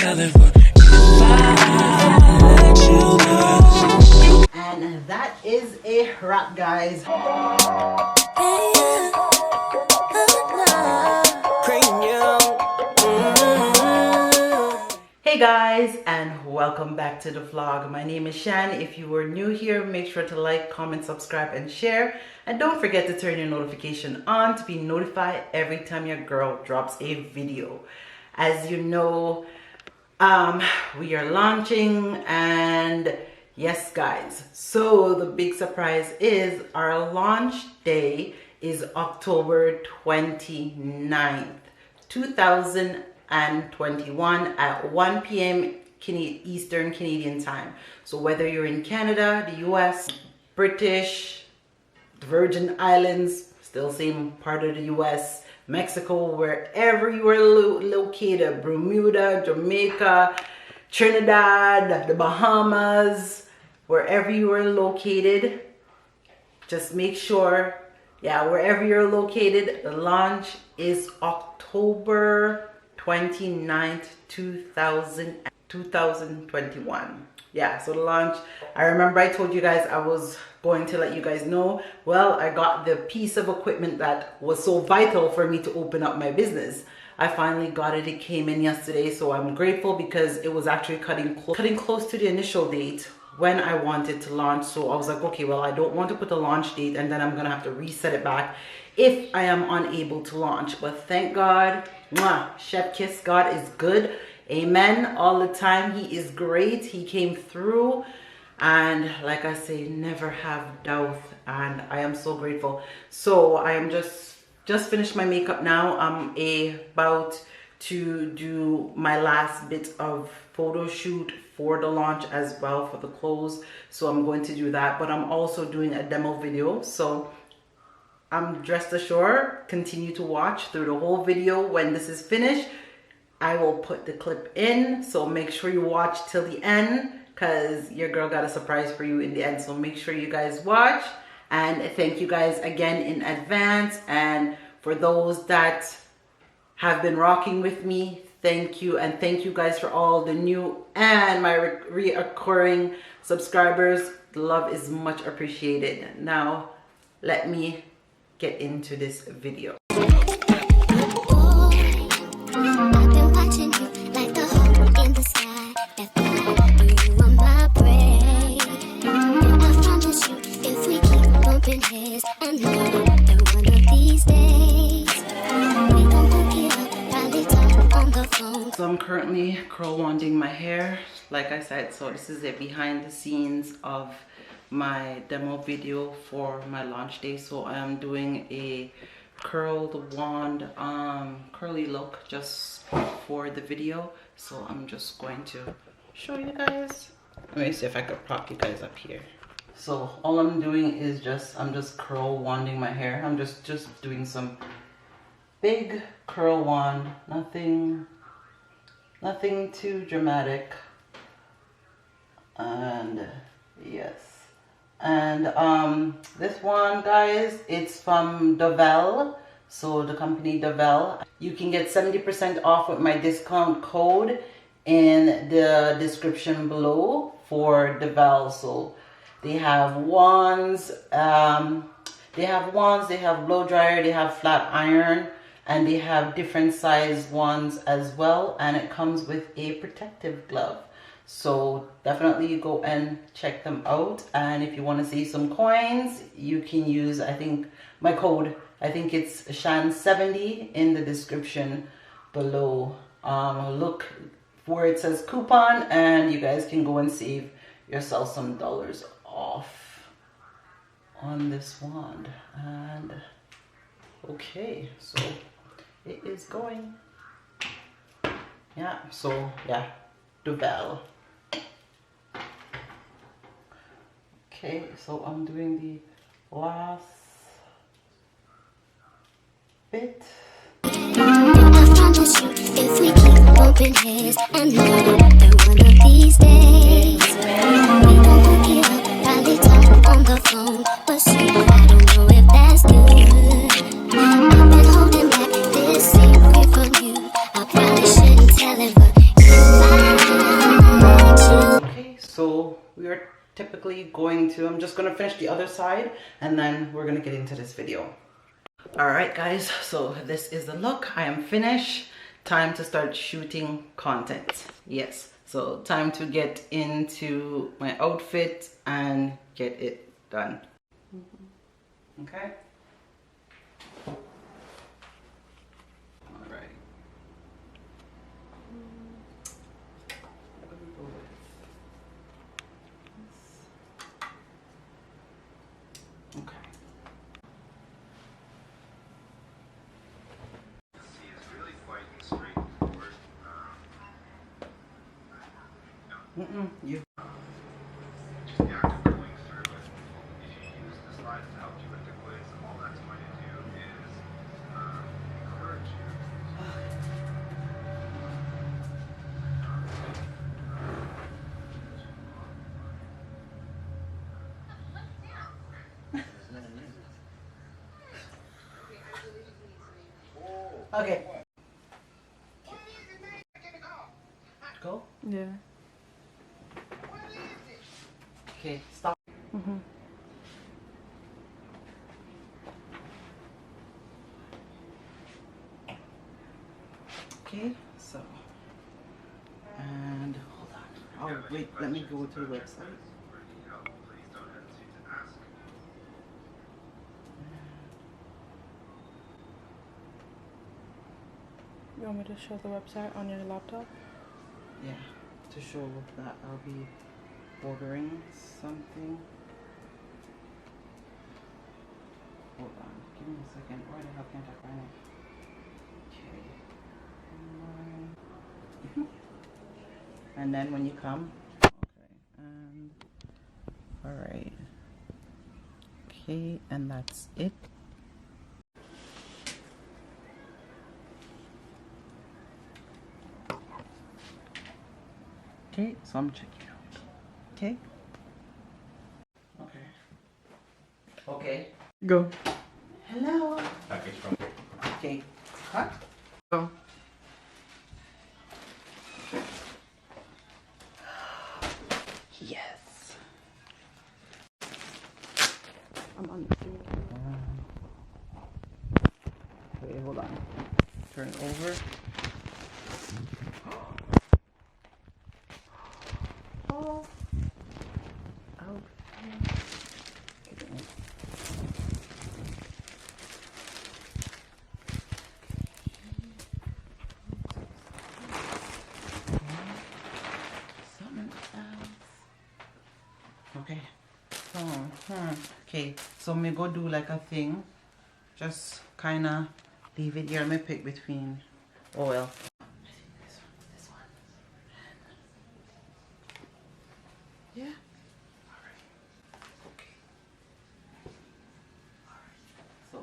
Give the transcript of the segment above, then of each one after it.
tell it, but if I let you go. And that is a wrap, guys. Hey guys, and welcome back to the vlog. My name is Shan. If you were new here, make sure to like, comment, subscribe, and share. And don't forget to turn your notification on to be notified every time your girl drops a video. As you know, we are launching, and yes guys, so the big surprise is our launch day is October 29th, 2021 at 1 p.m. Eastern Canadian time. So whether you're in Canada, the US, British, the Virgin Islands, still same part of the US, Mexico, wherever you are located, Bermuda, Jamaica, Trinidad, the Bahamas, wherever you are located, just make sure, wherever you're located, the launch is October 29th, 2021. So the launch, I remember I told you guys I was going to let you guys know. Well, I got the piece of equipment that was so vital for me to open up my business. I finally got it. It came in yesterday, so I'm grateful because it was actually cutting close to the initial date when I wanted to launch. So I was like, okay, well, I don't want to put the launch date and then I'm gonna have to reset it back if I am unable to launch. But thank God, chef kiss, God is good. Amen. All the time. He is great. He came through, and like I say, never have doubt, and I am so grateful. So I am just finished my makeup now. I'm about to do my last bit of photo shoot for the launch as well, for the clothes. So I'm going to do that, but I'm also doing a demo video. So I'm rest assured, continue to watch through the whole video. When this is finished, I will put the clip in, so make sure you watch till the end, because your girl got a surprise for you in the end. So make sure you guys watch, and thank you guys again in advance. And for those that have been rocking with me, thank you. And thank you guys for all the new and my reoccurring subscribers. The love is much appreciated. Now let me get into this video. So I'm currently curl wanding my hair, like I said. So this is it, behind the scenes of my demo video for my launch day. So I am doing a curled wand curly look just for the video. So I'm just going to show you guys. Let me see if I could prop you guys up here. So all I'm doing is I'm just curl wanding my hair. I'm just doing some big curl wand, nothing too dramatic. And yes, and this one, guys, it's from Duvolle. So the company Duvolle. You can get 70% off with my discount code in the description below for Duvolle. So they have wands, they have blow dryer, they have flat iron, and they have different size ones as well, and it comes with a protective glove. So definitely go and check them out. And if you want to save some coins, you can use, I think, my code. I think it's Shan70 in the description below. Look where it says coupon, and you guys can go and save yourself some dollars off on this wand. And okay, so it is going. Duvolle. Okay, so I'm doing the last bit. I promise you, if we keep bumping heads, I know that one of these days we gon' hook it up, probably talk on the phone, but see, I don't know if that's good. I've been holding back this secret from you. I probably shouldn't tell it, but if I we are typically going to, I'm just going to finish the other side and then we're going to get into this video. All right guys, so this is the look. I am finished. Time to start shooting content. Yes, so time to get into my outfit and get it done. Okay. All right. Okay. You. Just the act of going through it. If you use the slides to help you with the quiz, all that's going to do is encourage you. Okay. Go. Yeah. Okay, stop. Okay, so, and hold on. Oh, wait, let me go to the website. Or if you need help, please don't hesitate to ask. You want me to show the website on your laptop? Yeah, to show that I'll be ordering something. Hold on, give me a second. Why the hell can't I find it? Okay. And then when you come, okay, and all right. Okay, and that's it. Okay, so I'm checking out. Okay. Okay. Okay. Go. Hello. Package from. Okay. Huh? Go. Yes. I'm on the screen. Wait, hold on. Turn it over. Oh. Out. Something else. Okay. Okay, so me go do like a thing. Just kind of leave it here. Let me pick between. Oh well. This one. Yeah. All right. Okay. All right. So.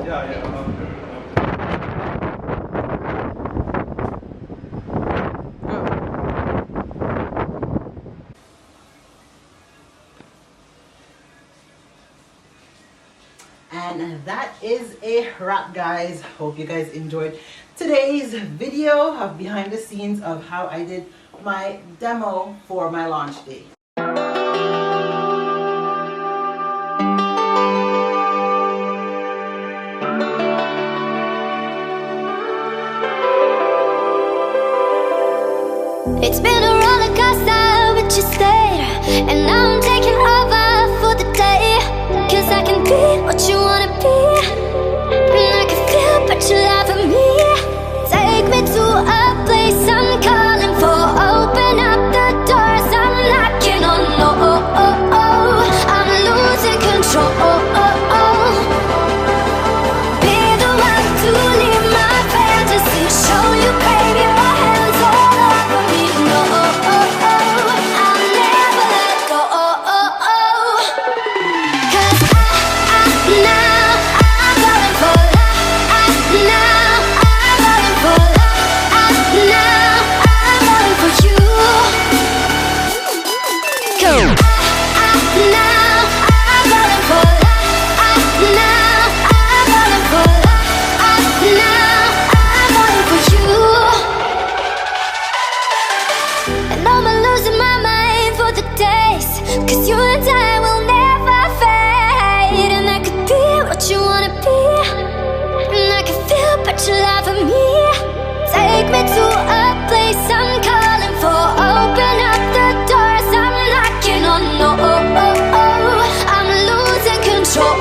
Yeah. And that is a wrap, guys. Hope you guys enjoyed today's video of behind the scenes of how I did my demo for my launch day. It's been a roller coaster, but you stayed. And now I'm taking over for the day. Cause I can be what you wanna be. And I can feel but you love me. Take me to a place I'm calling for. Open up the doors, I'm knocking on. I'm losing control. Be the one to leave my fantasy. Show you, baby, your hands all over me. No, I'll never let go. 'cause you and I will never fade. And I could be what you wanna be, and I can feel but you love for me. Take me to a place I'm calling for. Open up the doors I'm knocking on. No, I'm losing control.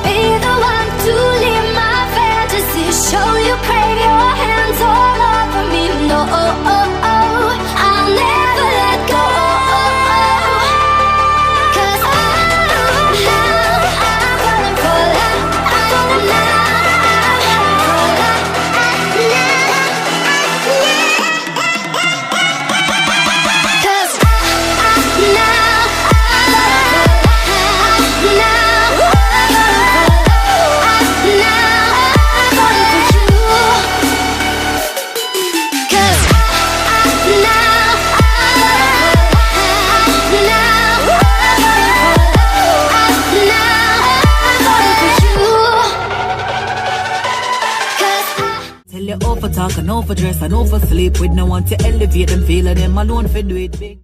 Be the one to lead my fantasy. Show you crave your hands all over me. No, I'll never let go. 'Cause I'm falling for love. I'm falling now. Tell you over talk and over dress and over sleep with no one to elevate them, feeling them alone for do it big.